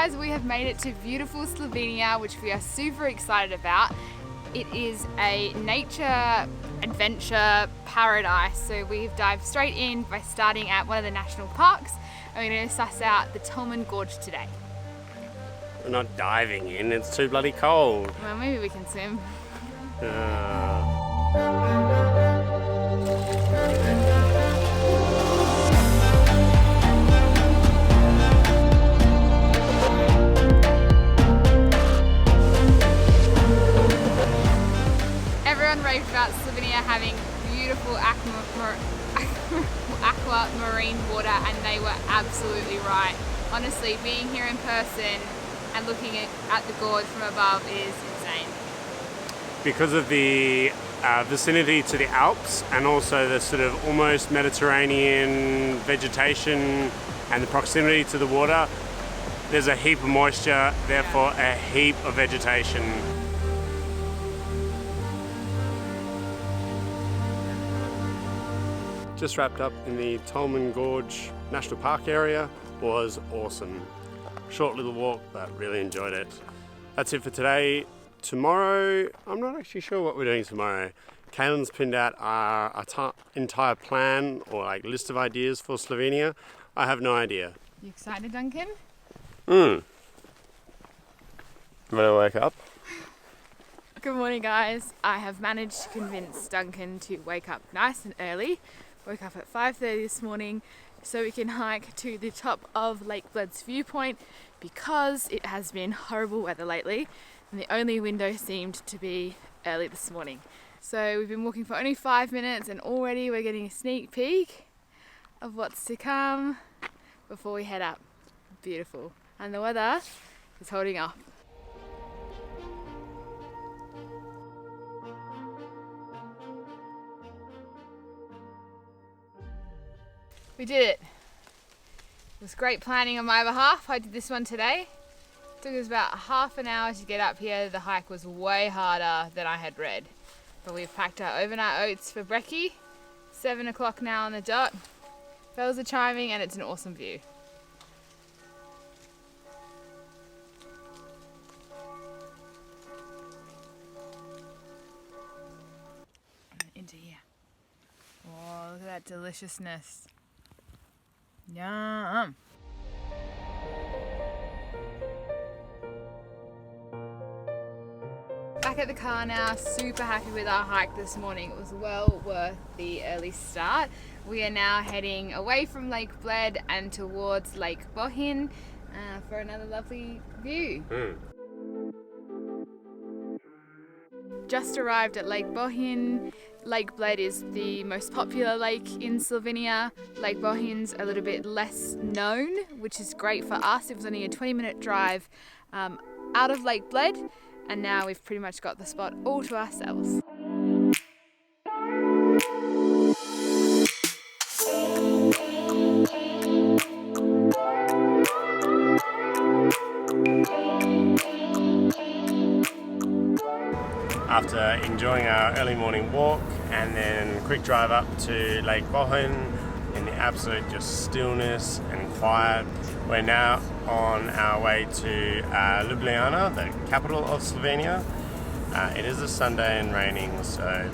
guys, we have made it to beautiful Slovenia, which we are super excited about. It is a nature adventure paradise, so we've dived straight in by starting at one of the national parks, and we're going to suss out the Tolmin Gorge today. We're not diving in, it's too bloody cold. Well, maybe we can swim. Everyone raved about Slovenia having beautiful aquamarine water, and they were absolutely right. Honestly, being here in person and looking at the gorge from above is insane. Because of the vicinity to the Alps and also the sort of almost Mediterranean vegetation and the proximity to the water, there's a heap of moisture, therefore a heap of vegetation. Just wrapped up in the Tolmin Gorge National Park area. Was awesome. Short little walk, but really enjoyed it. That's it for today. Tomorrow, I'm not actually sure what we're doing tomorrow. Caylin's pinned out our entire plan or like list of ideas for Slovenia. I have no idea. You excited, Duncan? Ready to wake up? Good morning, guys. I have managed to convince Duncan to wake up nice and early. Woke up at 5:30 this morning so we can hike to the top of Lake Bled's viewpoint, because it has been horrible weather lately and the only window seemed to be early this morning. So we've been walking for only 5 minutes and already we're getting a sneak peek of what's to come before we head up. Beautiful. And the weather is holding up. We did it. It was great planning on my behalf. I did this one today. It took us about half an hour to get up here. The hike was way harder than I had read. But we've packed our overnight oats for brekkie. 7 o'clock now on the dot. Bells are chiming and it's an awesome view. Into here. Oh, look at that deliciousness. Yum. Back at the car now, super happy with our hike this morning. It was well worth the early start. We are now heading away from Lake Bled and towards Lake Bohin for another lovely view. Just arrived at Lake Bohin. Lake Bled is the most popular lake in Slovenia. Lake Bohin's a little bit less known, which is great for us. It was only a 20-minute drive out of Lake Bled, and now we've pretty much got the spot all to ourselves. After enjoying our early morning walk and then quick drive up to Lake Bohin in the absolute just stillness and quiet, we're now on our way to Ljubljana, the capital of Slovenia. It is a Sunday and raining, so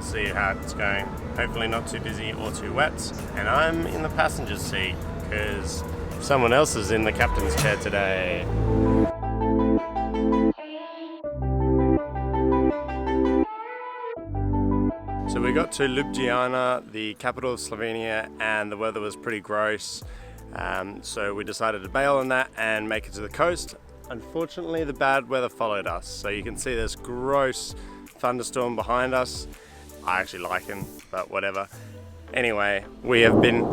see how it's going. Hopefully not too busy or too wet. And I'm in the passenger seat because someone else is in the captain's chair today. So we got to Ljubljana, the capital of Slovenia, and the weather was pretty gross. So we decided to bail on that and make it to the coast. Unfortunately, the bad weather followed us. So you can see this gross thunderstorm behind us. I actually like him, but whatever. Anyway, we've been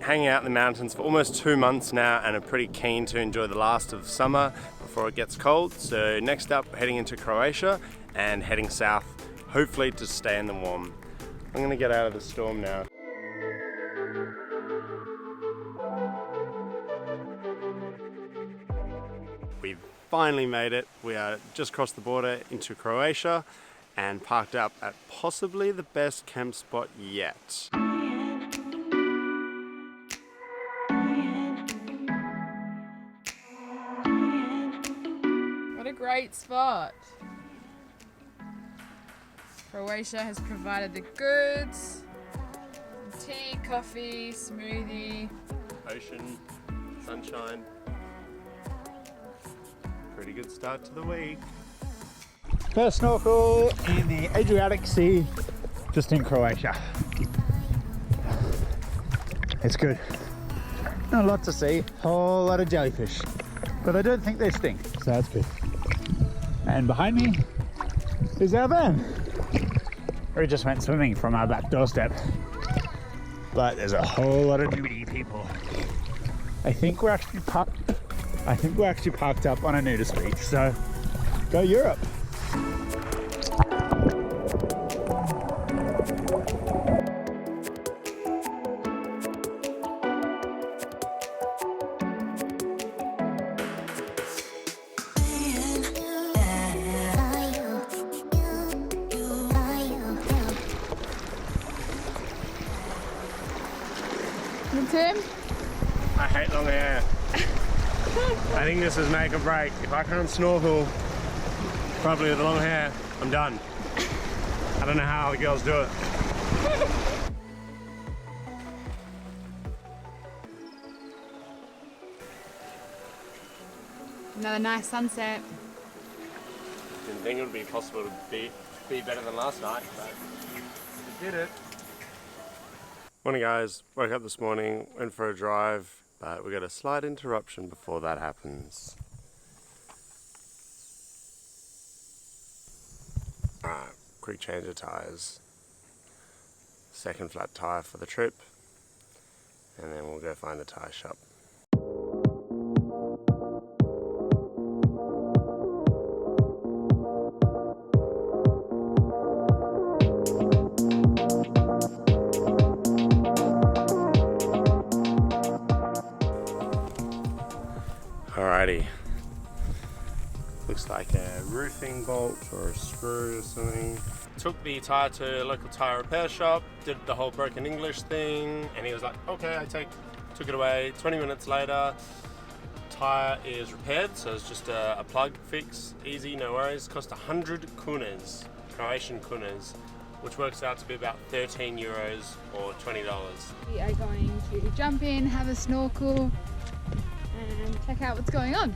hanging out in the mountains for almost 2 months now and are pretty keen to enjoy the last of summer before it gets cold. So next up, heading into Croatia and heading south, hopefully to stay in the warm. I'm gonna get out of the storm now. We've finally made it. We are just crossed the border into Croatia and parked up at possibly the best camp spot yet. great spot. Croatia has provided the goods. Tea, coffee, smoothie. Ocean, sunshine. Pretty good start to the week. First snorkel in the Adriatic Sea, just in Croatia. It's good. Not a lot to see, whole lot of jellyfish, but I don't think they sting, so that's good. And behind me is our van. We just went swimming from our back doorstep, but there's a whole lot of nudie people. I think we're actually parked up on a nudist beach, so go Europe. Tim? I hate long hair. I think this is make or break. If I can't snorkel properly with long hair, I'm done. I don't know how the girls do it. Another nice sunset. Didn't think it would be possible to be better than last night, but we did it. Morning guys, woke up this morning, went for a drive, but we got a slight interruption before that happens. Alright, quick change of tyres. Second flat tyre for the trip, and then we'll go find the tyre shop. Alrighty, looks like a roofing bolt or a screw or something. Took the tyre to a local tyre repair shop, did the whole broken English thing, and he was like, okay, took it away. 20 minutes later, tyre is repaired, so it's just a plug fix, easy, no worries. Cost 100 kunas, Croatian kunas, which works out to be about 13 euros or $20. We are going to jump in, have a snorkel, and check out what's going on.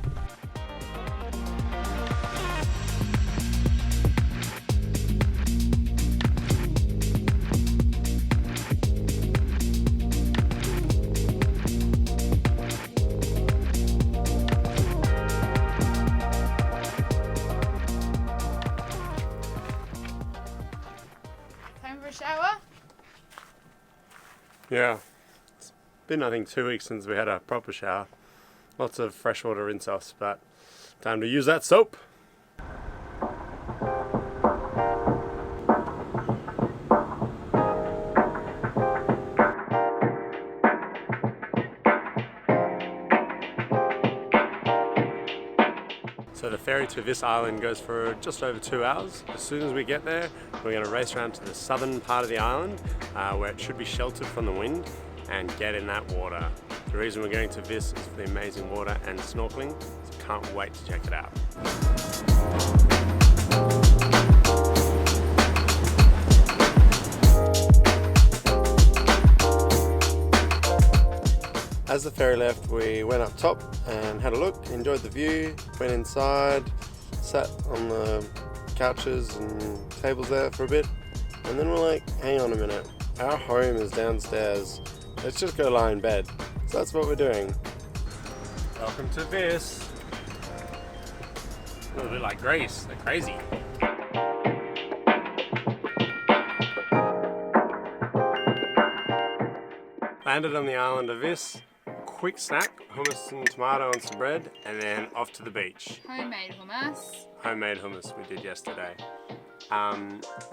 Time for a shower? Yeah, it's been I think 2 weeks since we had a proper shower. Lots of freshwater rinse offs, but time to use that soap. So the ferry to this island goes for just over 2 hours. As soon as we get there, we're going to race around to the southern part of the island where it should be sheltered from the wind and get in that water. The reason we're going to this is for the amazing water and snorkeling, so can't wait to check it out. As the ferry left, we went up top and had a look, enjoyed the view, went inside, sat on the couches and tables there for a bit, and then we're like, hang on a minute, our home is downstairs, let's just go lie in bed. So that's what we're doing. Welcome to this. A little bit like Greece, they're crazy. Landed on the island of Vis. Quick snack, hummus and tomato and some bread, and then off to the beach. Homemade hummus. Homemade hummus we did yesterday.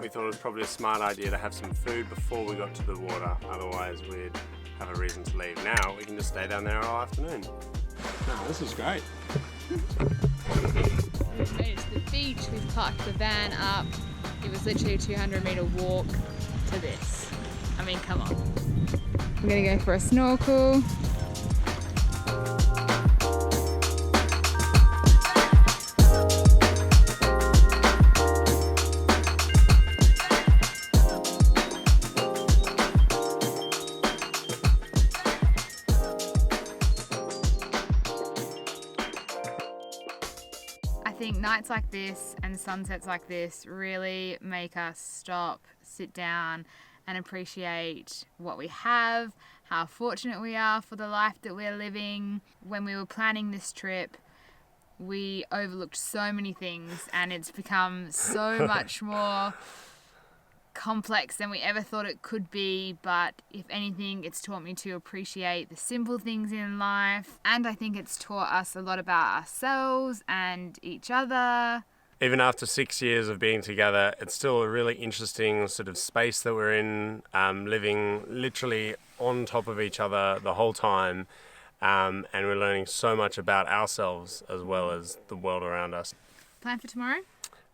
We thought it was probably a smart idea to have some food before we got to the water, otherwise we'd have a reason to leave. Now we can just stay down there all afternoon. Oh, this is great. We've made it to the beach, we've parked the van up. It was literally a 200-metre walk to this. I mean, come on. We're gonna go for a snorkel. think nights like this and sunsets like this really make us stop, sit down and appreciate what we have, how fortunate we are for the life that we're living. When we were planning this trip, we overlooked so many things and it's become so much more complex than we ever thought it could be. But if anything, it's taught me to appreciate the simple things in life, and I think it's taught us a lot about ourselves and each other. Even after 6 years of being together, it's still a really interesting sort of space that we're in, living literally on top of each other the whole time, and we're learning so much about ourselves as well as the world around us. Plan for tomorrow?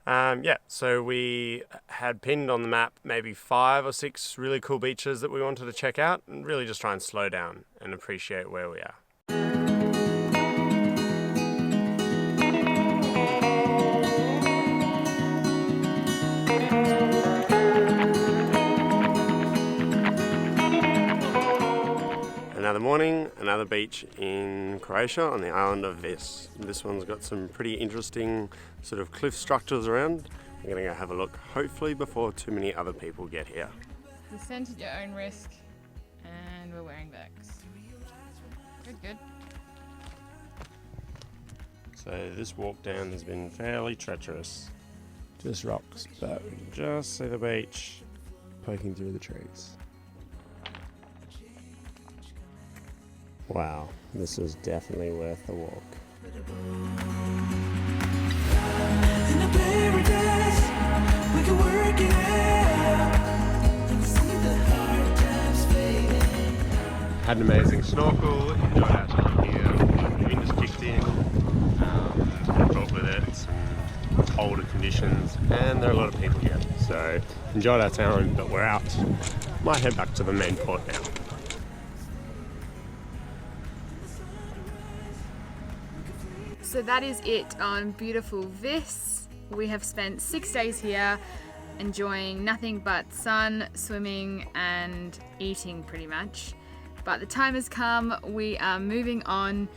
Yeah, so we had pinned on the map maybe 5 or 6 really cool beaches that we wanted to check out and really just try and slow down and appreciate where we are. Another morning, another beach in Croatia on the island of Vis. This one's got some pretty interesting sort of cliff structures around. We're going to go have a look, hopefully before too many other people get here. Descent at your own risk, and we're wearing bags. Good. So this walk down has been fairly treacherous. Just rocks, but we can just see the beach poking through the trees. Wow, this is definitely worth the walk. Had an amazing snorkel, enjoyed our time here. The wind just kicked in, and brought with it some colder conditions, and there are a lot of people here. So enjoyed our time, but we're out. Might head back to the main port now. So that is it on beautiful Vis. We have spent 6 days here enjoying nothing but sun, swimming and eating pretty much. But the time has come, we are moving on.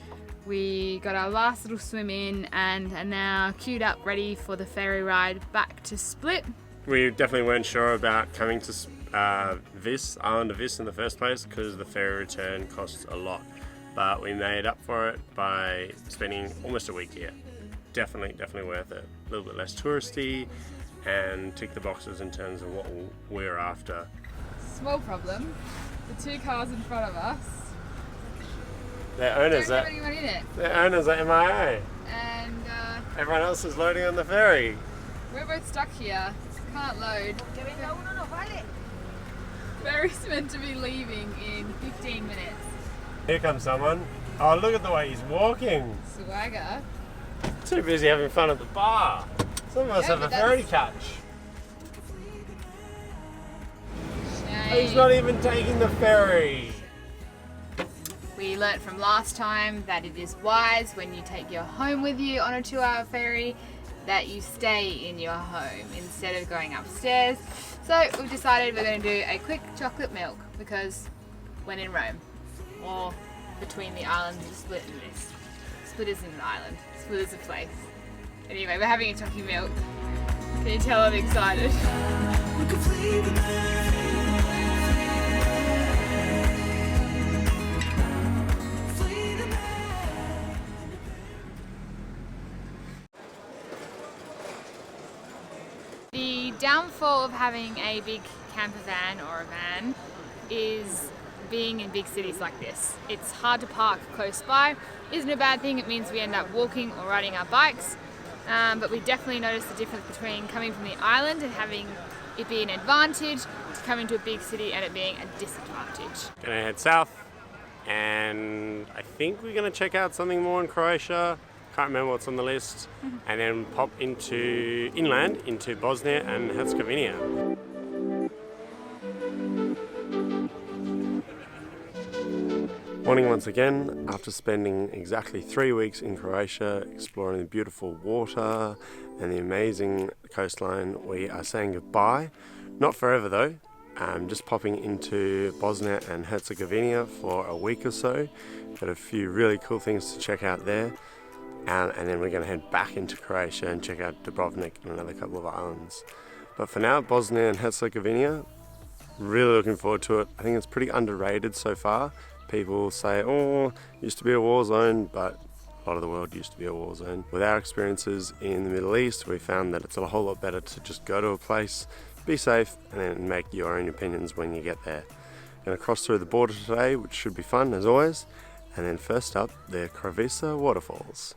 We got our last little swim in and are now queued up ready for the ferry ride back to Split. We definitely weren't sure about coming to Vis, island of Vis in the first place because the ferry return costs a lot. But we made up for it by spending almost a week here. Definitely worth it. A little bit less touristy and tick the boxes in terms of what we're after. Small problem, the 2 cars in front of us Their owners don't have anyone in it. Their owners are MIA. And Everyone else is loading on the ferry. we're both stuck here, can't load. Ferry's meant to be leaving in 15 minutes. Here comes someone. Oh, look at the way he's walking. Swagger. Too busy having fun at the bar. Some of us have a ferry catch. He's not even taking the ferry. We learnt from last time that it is wise when you take your home with you on a 2-hour ferry that you stay in your home instead of going upstairs. So we've decided we're going to do a quick chocolate milk because when in Rome. Or between the islands of Split and this. Split isn't an island. Split is a place. Anyway, we're having a chocolate milk. Can you tell I'm excited? The downfall of having a big camper van or a van is being in big cities like this. It's hard to park close by. Isn't a bad thing, it means we end up walking or riding our bikes, but we definitely notice the difference between coming from the island and having it be an advantage to coming to a big city and it being a disadvantage. Gonna head south and I think we're gonna check out something more in Croatia. Can't remember what's on the list. And then pop into inland into Bosnia and Herzegovina. Morning once again, after spending exactly 3 weeks in Croatia, exploring the beautiful water and the amazing coastline, we are saying goodbye. Not forever though, just popping into Bosnia and Herzegovina for a week or so. Got a few really cool things to check out there. and then we're going to head back into Croatia and check out Dubrovnik and another couple of islands. But for now, Bosnia and Herzegovina, really looking forward to it. I think it's pretty underrated so far. People say, oh, it used to be a war zone, but a lot of the world used to be a war zone. With our experiences in the Middle East, we found that it's a whole lot better to just go to a place, be safe, and then make your own opinions when you get there. Going to cross through the border today, which should be fun as always. And then first up, the Croatia waterfalls.